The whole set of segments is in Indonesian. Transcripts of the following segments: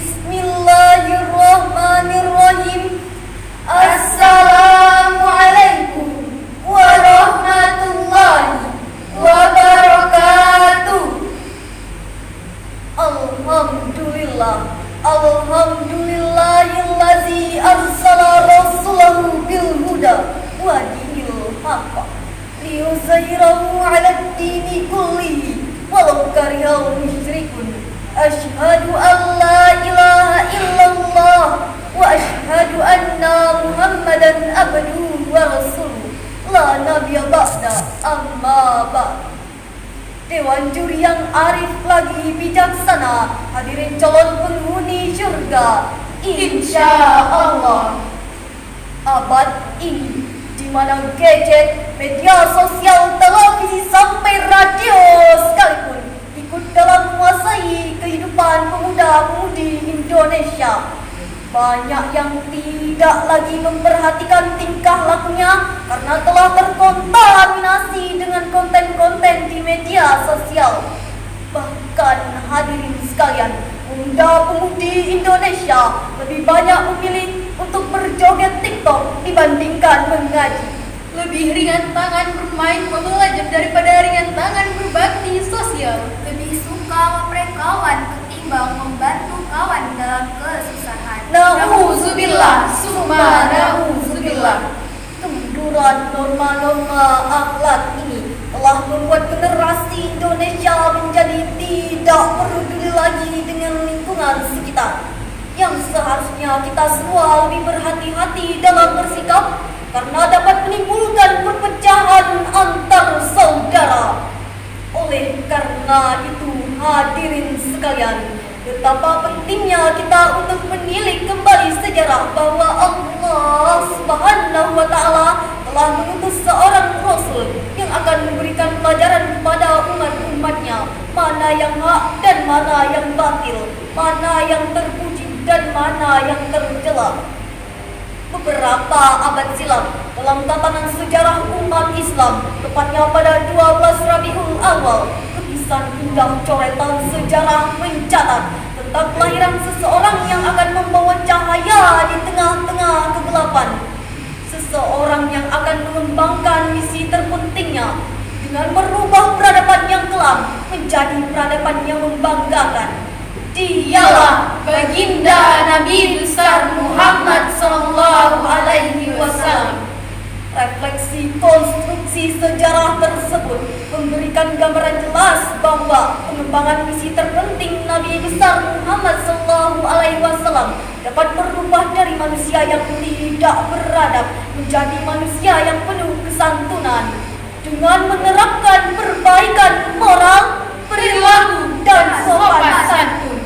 Bismillahirrahmanirrahim. Assalamualaikum warahmatullahi wabarakatuh. Alhamdulillahillazi arsala rasulahu bil huda wa dinil haqq liyuzhirahu 'alad dini kullihi walau karihal musyrikun. Asyhadu an la ilaha illallah wa asyhadu anna Muhammadan abduhu wa rasuluh. La nabiyya ba'da, amma ba'd. Dewan juri yang arif lagi bijaksana, hadirin calon penghuni syurga, insya Allah. Abad ini di mana gadget, media sosial, televisi sampai radio sekalipun ikut dalam menguasai kehidupan pemuda-pemudi Indonesia. Banyak yang tidak lagi memperhatikan tingkah lakunya karena telah terkontaminasi dengan konten-konten di media sosial. Bahkan hadirin sekalian, pemuda-pemudi Indonesia lebih banyak memilih untuk berjoget TikTok dibandingkan mengaji. Lebih ringan tangan bermain Mobile Legends daripada ringan tangan berbakti sosial. Lebih suka memprank kawan ketimbang membantu kawan dalam kesusahan. Nauzubillah, summa nauzubillah. Kemunduran norma-norma akhlak ini telah membuat generasi Indonesia menjadi tidak peduli lagi dengan lingkungan sekitar. Yang seharusnya kita semua lebih berhati-hati dalam bersikap karena dapat menimbulkan perpecahan antar saudara. Oleh karena itu, hadirin sekalian, betapa pentingnya kita untuk menilik kembali sejarah bahwa Allah Subhanahu wa Ta'ala telah mengutus seorang Rasul yang akan memberikan pelajaran kepada umat-umatnya mana yang hak dan mana yang batil, mana yang terpuji dan mana yang tercela. Beberapa abad silam, dalam tatanan sejarah umat Islam, tepatnya pada 12 Rabiul Awal, lukisan indah coretan sejarah mencatat tentang kelahiran seseorang yang akan membawa cahaya di tengah-tengah kegelapan. Seseorang yang akan mengembangkan misi terpentingnya dengan merubah peradaban yang kelam menjadi peradaban yang membanggakan. Dialah baginda Nabi besar Muhammad sallallahu alaihi wasallam. Refleksi konstruksi sejarah tersebut memberikan gambaran jelas bahwa pengembangan misi terpenting Nabi besar Muhammad sallallahu alaihi wasallam dapat berubah dari manusia yang tidak beradab menjadi manusia yang penuh kesantunan dengan menerapkan perbaikan moral, perilaku dan sopan santun.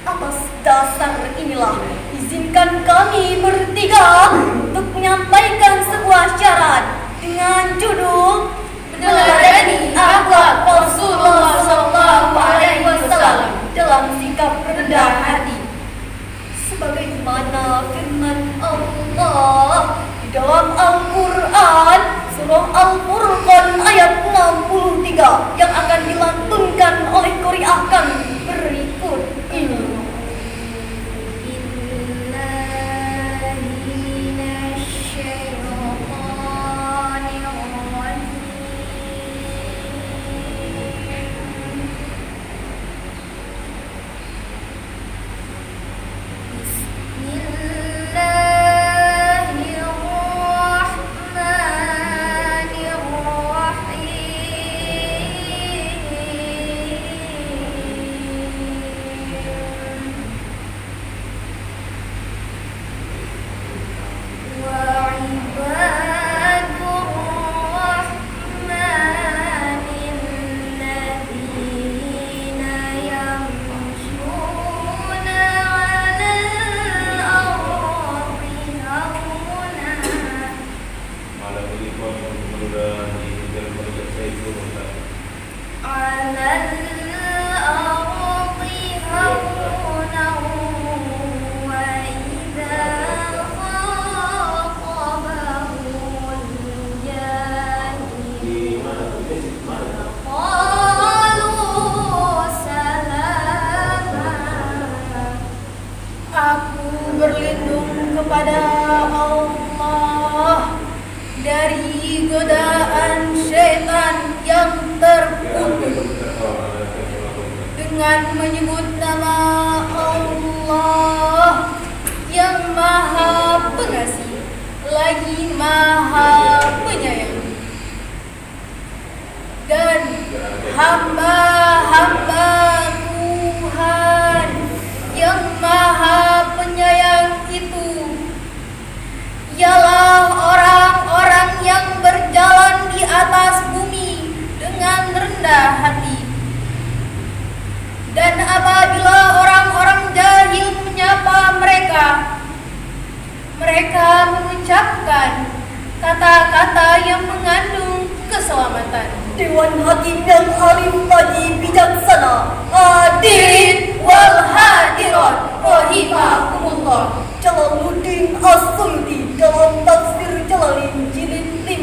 Atas dasar inilah, izinkan kami bertiga untuk menyampaikan sebuah syarat dengan judul Meneladani akhlak Rasulullah sallallahu alaihi wasallam dalam sikap rendah hati. Sebagaimana firman Allah di dalam Al-Quran, surah Al-Furqan ayat 63 yang akan dilantunkan oleh qari'ah kami berikut ini. kepada Allah dari godaan syaitan yang terkutuk dengan menyebut nama Allah yang Maha Pengasih lagi Maha Penyayang, dan hamba-hamba Tuhan yang Maha Penyayang itu ialah orang-orang yang berjalan di atas bumi dengan rendah hati. Dan apabila orang-orang jahil menyapa mereka, mereka mengucapkan kata-kata yang mengandung keselamatan. Dewan Hakim yang arif lagi bijaksana, Hadirin wal hadirat rahimakumullah. Jalaluddin As-Suyuti dalam tafsir Jalalain jilid 5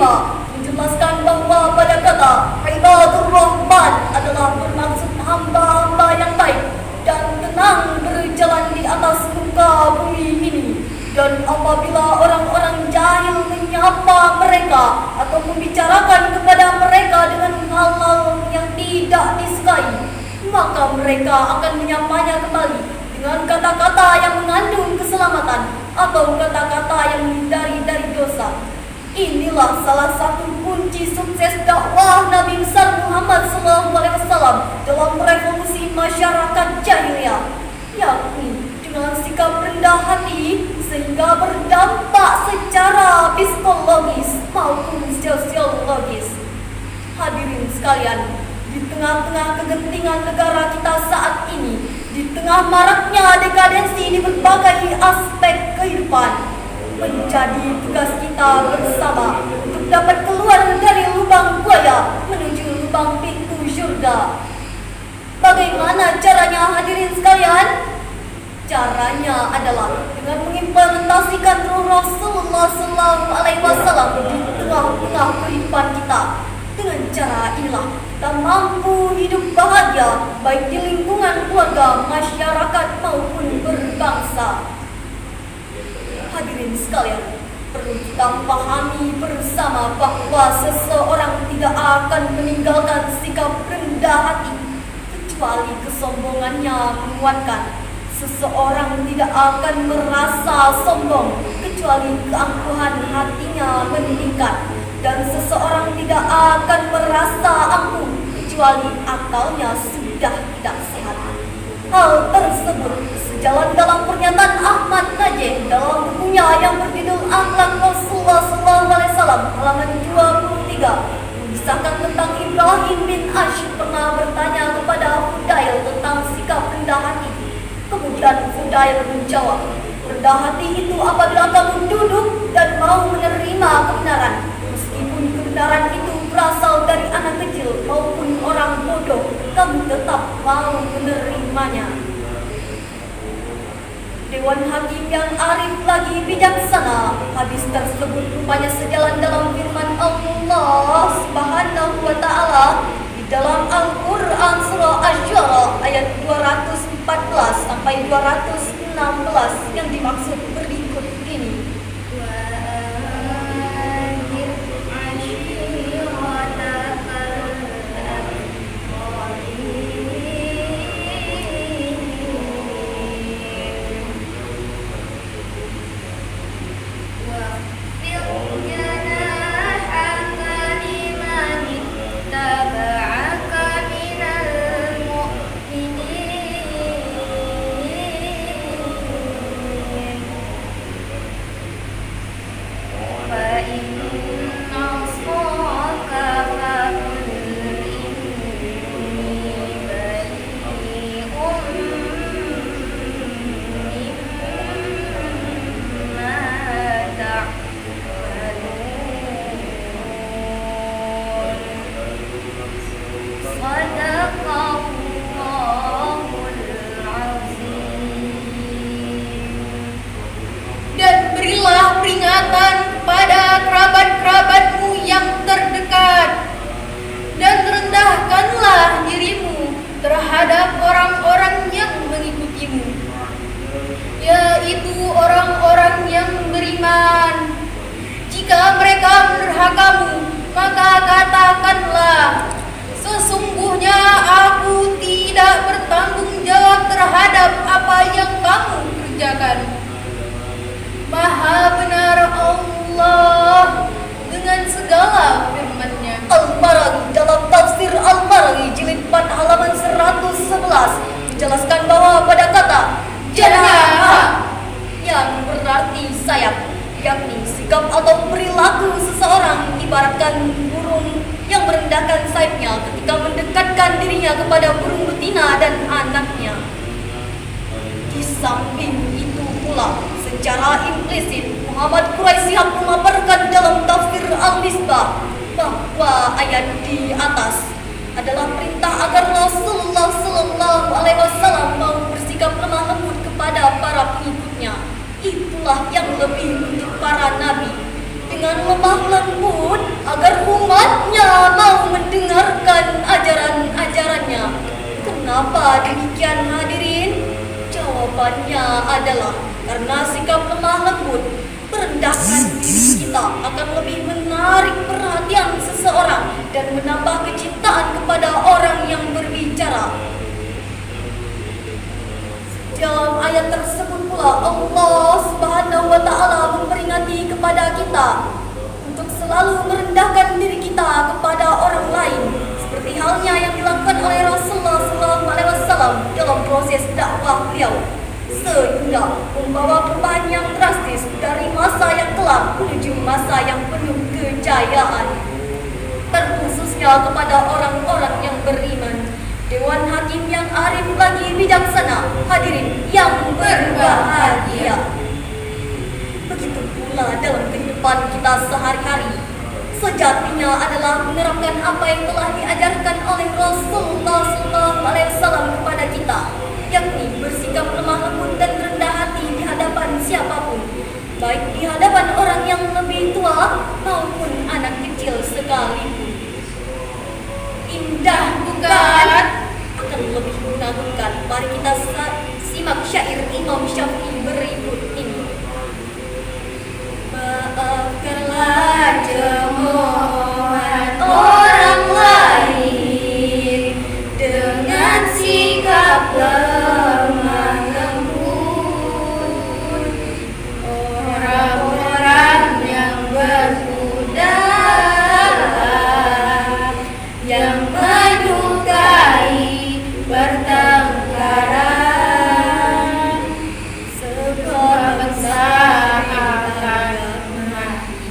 menjelaskan bahwa pada kata Ibadur Rahman adalah bermaksud hamba-hamba yang baik dan tenang berjalan di atas muka bumi ini. Dan apabila orang-orang jahil menyapa mereka atau membicarakan kepada mereka dengan hal-hal yang tidak disukai, maka mereka akan menyapanya kembali dengan kata-kata yang mengandung keselamatan atau kata-kata yang menghindari dari dosa. Inilah salah satu kunci sukses dakwah Nabi besar Muhammad SAW dalam revolusi masyarakat jahiliyah, yakni dengan sikap rendah hati sehingga berdampak secara psikologis maupun sosiologis. Hadirin sekalian, di tengah-tengah kegentingan negara kita saat ini, di tengah maraknya dekadensi di berbagai aspek kehidupan, menjadi tugas kita bersama untuk dapat keluar dari lubang buaya menuju lubang pintu surga. Bagaimana caranya, hadirin sekalian? Caranya adalah dengan mengimplementasikan Ruh Rasulullah SAW di tengah-tengah kehidupan kita. Dengan cara inilah kita mampu hidup bahagia baik di lingkungan keluarga, masyarakat maupun berbangsa. Hadirin sekalian, perlu kita pahami bersama bahwa seseorang tidak akan meninggalkan sikap rendah hati kecuali kesombongannya menguatkan. Seseorang tidak akan merasa sombong kecuali keangkuhan hatinya meningkat, dan seseorang tidak akan merasa angkuh kecuali akalnya sudah tidak sehat. Hal tersebut sejalan dalam pernyataan Ahmad Najih dalam bukunya yang berjudul Akhlak Rasulullah SAW halaman 23, mengisahkan tentang Ibrahim bin Ash'ab pernah bertanya kepada Fudail tentang sikap rendah hati. Kemudian Fudail menjawab, rendah hati itu apabila kamu duduk dan mau menerima kebenaran, meskipun kebenaran itu berasal dari anak kecil maupun orang bodoh, kamu tetap mau menerimanya. Dewan Hakim yang arif lagi bijaksana, hadis tersebut rupanya sejalan dalam firman Allah Subhanahu wa Ta'ala di dalam Al-Quran surah Asy-Syu'ara ayat 214 sampai 216 yang dimaksud berikut ini. Peringatan kepada kerabat-kerabatmu yang terdekat, dan rendahkanlah dirimu terhadap orang-orang yang mengikutimu, yaitu orang-orang yang beriman. Jika mereka menderhakamu, maka katakanlah, sesungguhnya aku tidak bertanggung jawab terhadap apa yang kamu kerjakan. Maha benar Allah dengan segala firman-Nya. Al-Maraghi dalam tafsir Al-Maraghi jilid 4 halaman 111 menjelaskan bahwa pada kata janaha yang berarti sayap, yakni sikap atau perilaku seseorang ibaratkan burung yang merendahkan sayapnya ketika mendekatkan dirinya kepada burung betina dan anaknya. Di samping itu pula, secara implisit Muhammad Quraisy memaparkan dalam tafsir Al-Misbah bahwa ayat di atas adalah perintah agar Rasulullah Sallallahu Alaihi Wasallam mau bersikap lemah lembut kepada para pengikutnya. Itulah yang lebih untuk para nabi, dengan lemah lembut agar umatnya mau mendengarkan ajaran-ajarannya. Kenapa demikian hadirin? Jawabannya adalah karena sikap lemah lembut, merendahkan diri kita akan lebih menarik perhatian seseorang dan menambah kecintaan kepada orang yang berbicara. Dalam ayat tersebut pula Allah Subhanahu wa Ta'ala memperingati kepada kita untuk selalu merendahkan diri kita kepada orang lain, seperti halnya yang dilakukan oleh Rasulullah SAW dalam proses dakwah beliau, sehingga membawa perubahan yang drastis dari masa yang kelam menuju masa yang penuh kejayaan, terkhususnya kepada orang-orang yang beriman. Dewan Hakim yang arif lagi bijaksana, hadirin yang berbahagia. Begitu pula dalam kehidupan kita sehari-hari, sejatinya adalah menerapkan apa yang telah diajarkan oleh Rasulullah SAW kepada kita, yakni bersikap lemah lembut dan rendah hati di hadapan siapapun, baik di hadapan orang yang lebih tua maupun anak kecil sekalipun. Indah bukan? Akan lebih mengagumkan. Mari kita simak syair Imam Syafi'i berikut ini. Maafkanlah cemoohan orang lain dengan sikap lemah lembut. Orang-orang yang berudara, yang menyukai pertengkaran, sebangsa akan mati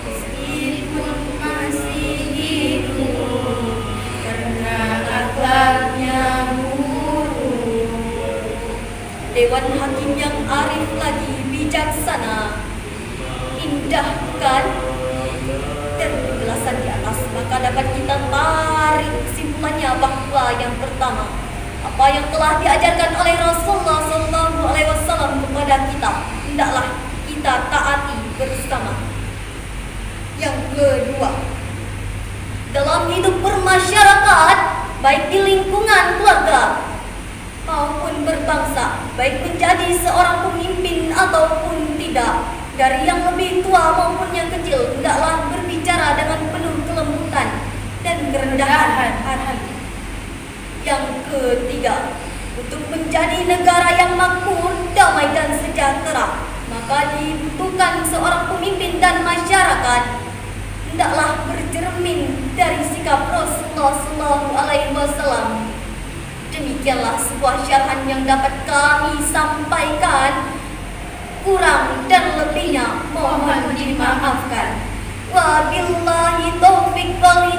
meskipun masih hidup, karena akhlaknya buruk. Dewan Hakim yang arif lagi bijaksana, indah bukan? Dan penjelasan di atas, maka dapat kita tarik kesimpulannya bahwa yang pertama, apa yang telah diajarkan oleh Rasulullah SAW kepada kita, hendaklah kita taati bersama. Yang kedua, dalam hidup bermasyarakat, baik di lingkungan keluarga maupun berbangsa, baik menjadi seorang pemimpin ataupun tidak, dari yang lebih tua maupun yang kecil, hendaklah berbicara dengan penuh kelembutan dan kerendahan hati. Yang ketiga, untuk menjadi negara yang makmur, damai dan sejahtera, maka dibutuhkan seorang pemimpin dan masyarakat hendaklah bercermin dari sikap Rasulullah SAW. Demikianlah sebuah syarahan yang dapat kami sampaikan. Kurang dan lebihnya mohon dimaafkan. Wabillahi taufiq wal